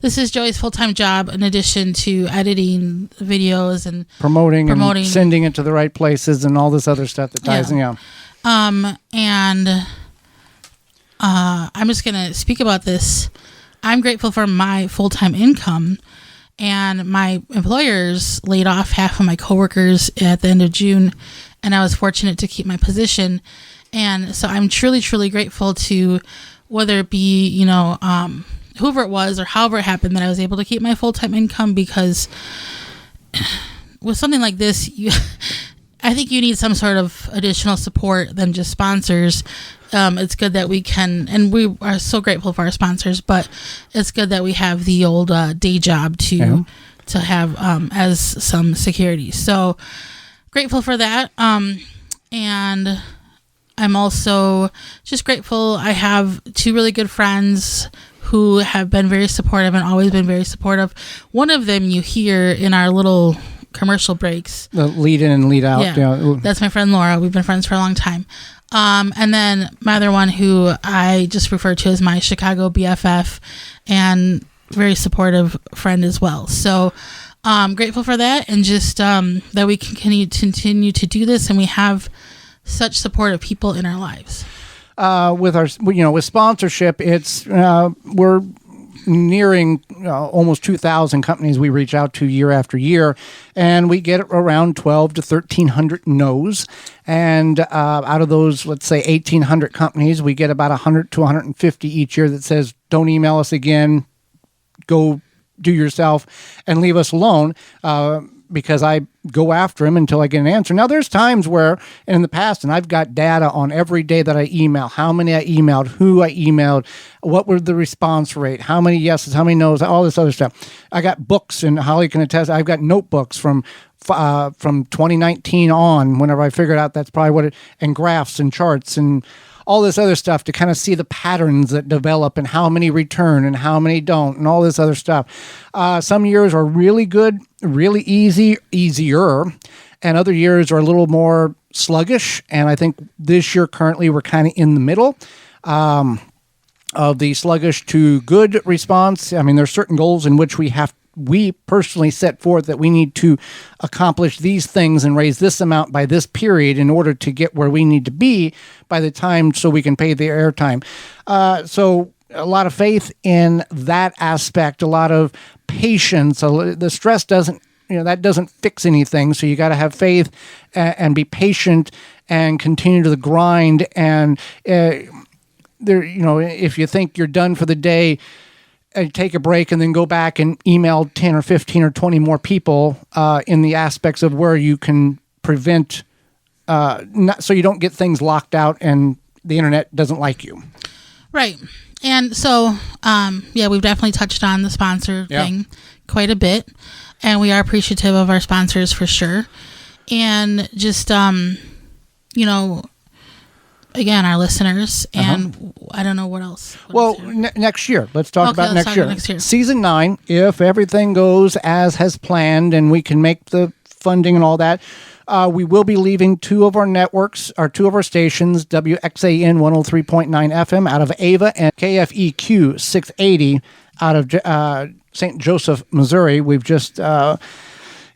this is Joey's full-time job in addition to editing videos and promoting, and sending it to the right places and all this other stuff that ties in. Yeah. And I'm just going to speak about this. I'm grateful for my full-time income, and my employers laid off half of my coworkers at the end of June, and I was fortunate to keep my position. And so I'm truly, truly grateful to, whether it be, whoever it was or however it happened, that I was able to keep my full-time income, because with something like this, I think you need some sort of additional support than just sponsors. It's good that we can, and we are so grateful for our sponsors, but it's good that we have the old day job to have as some security. So grateful for that. And I'm also just grateful I have two really good friends who have been very supportive and always been very supportive. One of them you hear in our little commercial breaks. The lead in and lead out. Yeah. That's my friend Laura. We've been friends for a long time. And then my other one, who I just refer to as my Chicago BFF, and very supportive friend as well. So I'm grateful for that, and just that we can continue to do this, and we have such supportive people in our lives. With sponsorship, it's we're nearing almost 2,000 companies we reach out to year after year, and we get around 12 to 1,300 no's. And out of those, let's say 1,800 companies, we get about 100 to 150 each year that says, "Don't email us again. Go do yourself and leave us alone." Because I go after them until I get an answer. Now, there's times where, and in the past, and I've got data on every day that I email, how many I emailed, who I emailed, what were the response rate, how many yeses, how many nos, all this other stuff. I got books, and Holly can attest, I've got notebooks from 2019 on, whenever I figured out that's probably what it, and graphs and charts and all this other stuff to kind of see the patterns that develop and how many return and how many don't and all this other stuff. Some years are really good, really easier, and other years are a little more sluggish. And I think this year currently we're kind of in the middle of the sluggish to good response. I mean, there's certain goals in which we personally set forth that we need to accomplish these things and raise this amount by this period in order to get where we need to be by the time so we can pay the airtime. So a lot of faith in that aspect, a lot of patience. The stress doesn't fix anything. So you got to have faith and be patient and continue to the grind. And if you think you're done for the day, take a break and then go back and email 10 or 15 or 20 more people in the aspects of where you can prevent, so you don't get things locked out and the internet doesn't like you. Right. And so, we've definitely touched on the sponsor thing quite a bit. And we are appreciative of our sponsors for sure. And just, again, our listeners, and I don't know what else. Next year. Let's talk about next year. Season 9, if everything goes as has planned and we can make the funding and all that, we will be leaving two of our networks, or two of our stations, WXAN 103.9 FM out of Ava and KFEQ 680 out of St. Joseph, Missouri. We've just...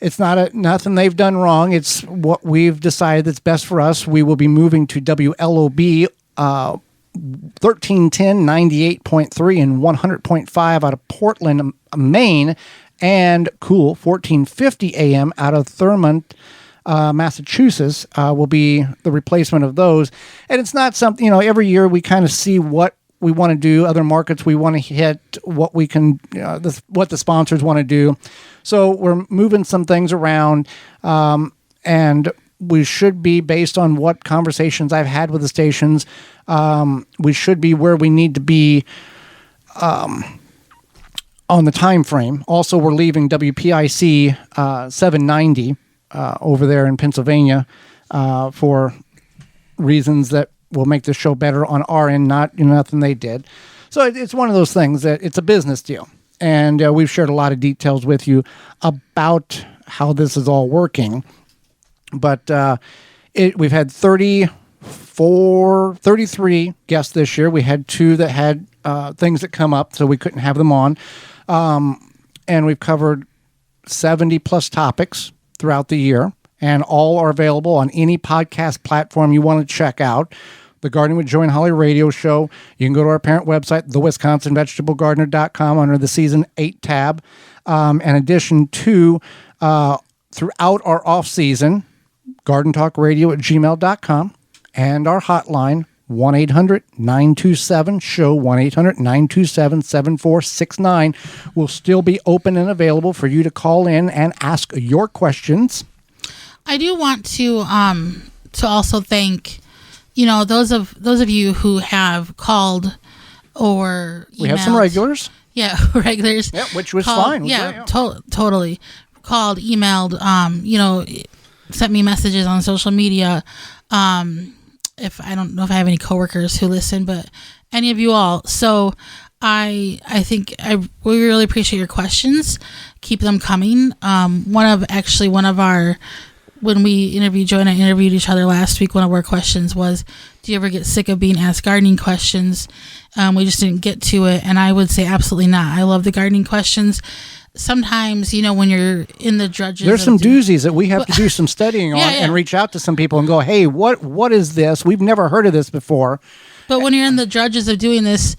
it's not nothing they've done wrong. It's what we've decided that's best for us. We will be moving to WLOB 1310, 98.3 and 100.5 out of Portland, Maine, and Cool 1450 AM out of Thurmont, Massachusetts will be the replacement of those. And it's not something, every year we kind of see what we want to do, other markets we want to hit, what we can, what the sponsors want to do. So we're moving some things around, and we should be, based on what conversations I've had with the stations, we should be where we need to be on the time frame. Also, we're leaving WPIC 790 over there in Pennsylvania for reasons that will make the show better on our end, not nothing they did. So it's one of those things that it's a business deal. And we've shared a lot of details with you about how this is all working. But we've had 33 guests this year. We had 2 that had things that come up, so we couldn't have them on. And we've covered 70 plus topics throughout the year. And all are available on any podcast platform you want to check out. The Gardening with Joy and Holly radio show. You can go to our parent website, thewisconsinvegetablegardener.com, under the Season 8 tab. In addition to, throughout our off-season, gardentalkradio@gmail.com, and our hotline, 1-800-927-SHOW, 1-800-927-7469, will still be open and available for you to call in and ask your questions. I do want to also thank, those of you who have called or emailed. We have some regulars. Yeah, regulars. Yeah, which was fine. Yeah, totally. Called, emailed, sent me messages on social media. If I don't know if I have any coworkers who listen, but any of you all. So I think we really appreciate your questions. Keep them coming. One of our, when we interviewed Joy and I interviewed each other last week, one of our questions was, do you ever get sick of being asked gardening questions? We just didn't get to it. And I would say absolutely not. I love the gardening questions. Sometimes, when you're in the drudges. There's some doozies that we have to do some studying on and reach out to some people and go, hey, what is this? We've never heard of this before. But when you're in the drudges of doing this,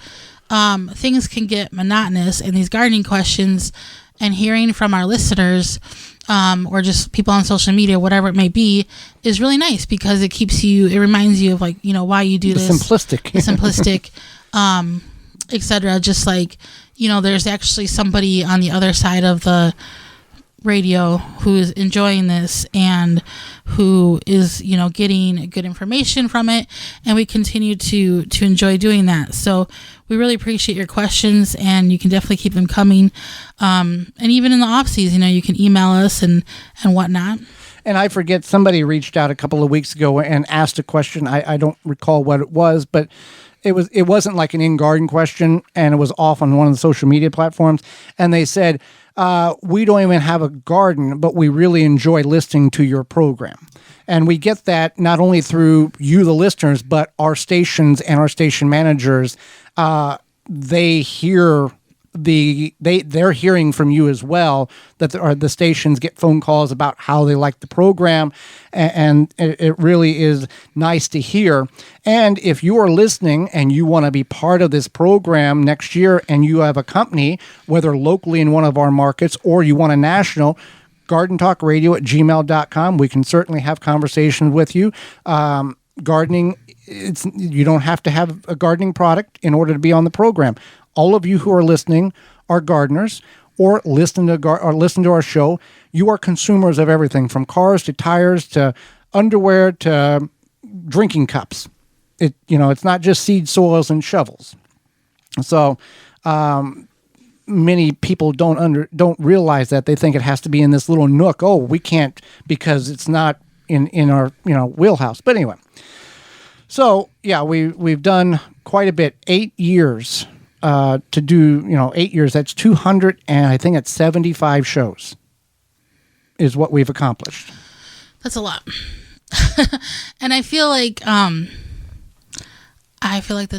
things can get monotonous, and these gardening questions and hearing from our listeners or just people on social media, whatever it may be, is really nice because it reminds you of why you do this. Simplistic, etc. Just like, there's actually somebody on the other side of the radio who is enjoying this and who is, getting good information from it, and we continue to enjoy doing that. So we really appreciate your questions, and you can definitely keep them coming. And even in the off season, you can email us and whatnot. And I forget, somebody reached out a couple of weeks ago and asked a question. I don't recall what it was, but it wasn't like an in-garden question, and it was off on one of the social media platforms. And they said, we don't even have a garden, but we really enjoy listening to your program. And we get that not only through you, the listeners, but our stations and our station managers. They hear they're hearing from you as well, that the stations get phone calls about how they like the program, and it really is nice to hear. And if you are listening and you want to be part of this program next year, and you have a company, whether locally in one of our markets or you want a national, gardentalkradio@gmail.com. We can certainly have conversations with you. Gardening, you don't have to have a gardening product in order to be on the program. All of you who are listening are gardeners, or listen to our show. You are consumers of everything from cars to tires to underwear to drinking cups. It's not just seed soils and shovels. So many people don't realize that. They think it has to be in this little nook. Oh, we can't because it's not in our wheelhouse. But anyway, so yeah, we've done quite a bit. 8 years. To do, 8 years, that's 200, and I think it's 75 shows is what we've accomplished. That's a lot. And I feel like the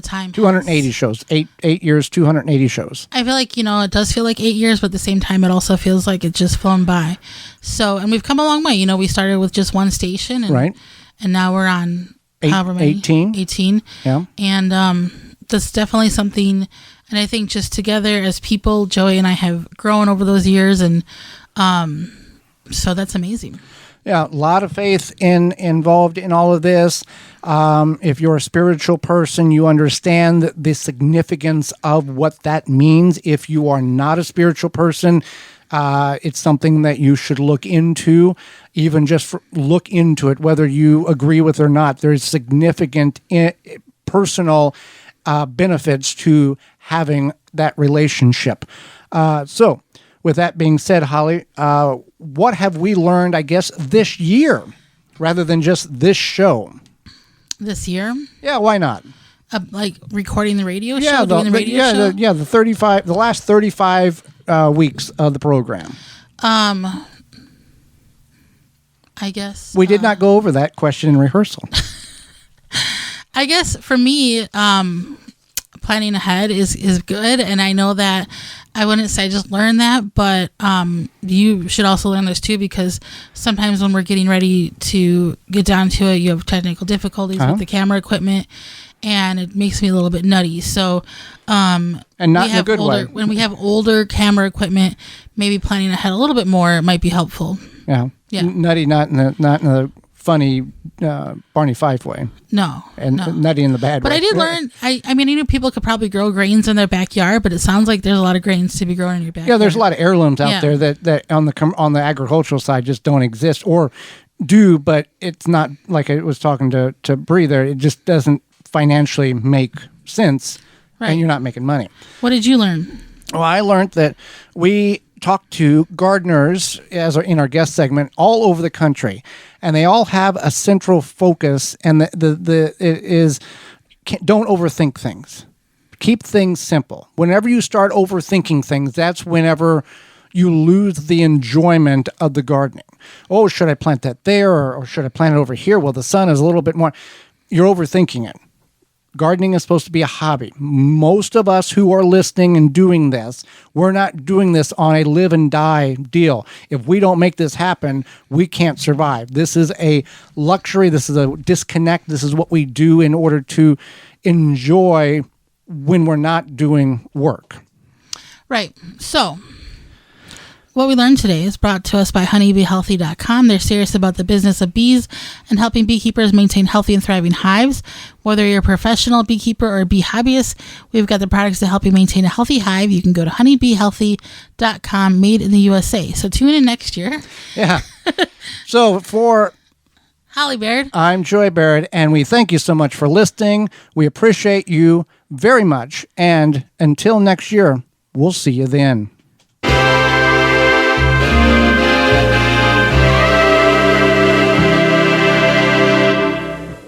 time 280 shows. 8 years, 280 shows. I feel like, it does feel like 8 years, but at the same time, it also feels like it's just flown by. So, and we've come a long way. We started with just one station, and, right. And now we're on 18. 18. Yeah. And, that's definitely something, and I think just together as people, Joey and I have grown over those years, and so that's amazing. Yeah, a lot of faith involved in all of this. If you're a spiritual person, you understand the significance of what that means. If you are not a spiritual person, it's something that you should look into, even just look into it, whether you agree with it or not. There's significant personal benefits to having that relationship. So with that being said, Holly, what have we learned, I guess, this year rather than just this show? This year? Yeah, why not? Like recording the radio show? Doing the radio show? The last 35 weeks of the program. I guess. We did not go over that question in rehearsal. I guess for me, planning ahead is good, and I know that I wouldn't say just learn that, but you should also learn this too, because sometimes when we're getting ready to get down to it, you have technical difficulties with the camera equipment, and it makes me a little bit nutty. So, and not in a good way. When we have older camera equipment, maybe planning ahead a little bit more might be helpful. Yeah. Nutty, not in the funny Barney Fife way. No. Nutty in the bad way. But I did learn, I knew people could probably grow grains in their backyard, but it sounds like there's a lot of grains to be grown in your backyard. Yeah, there's a lot of heirlooms out there that on the agricultural side just don't exist, or do, but it's not, like I was talking to Brie there, it just doesn't financially make sense, and you're not making money. What did you learn? Well, I learned that we talked to gardeners in our guest segment all over the country, and they all have a central focus, and it is don't overthink things. Keep things simple. Whenever you start overthinking things, that's whenever you lose the enjoyment of the gardening. Oh, should I plant that there, or should I plant it over here? Well, the sun is a little bit more. You're overthinking it. Gardening is supposed to be a hobby. Most of us who are listening and doing this, we're not doing this on a live and die deal. If we don't make this happen, we can't survive. This is a luxury. This is a disconnect. This is what we do in order to enjoy when we're not doing work. Right. So What we learned today is brought to us by honeybeehealthy.com. They're serious about the business of bees and helping beekeepers maintain healthy and thriving hives. Whether you're a professional beekeeper or a bee hobbyist, we've got the products to help you maintain a healthy hive. You can go to honeybeehealthy.com, made in the USA. So tune in next year. Yeah. So for Holly Baird, I'm Joy Baird, and we thank you so much for listening. We appreciate you very much. And until next year, we'll see you then.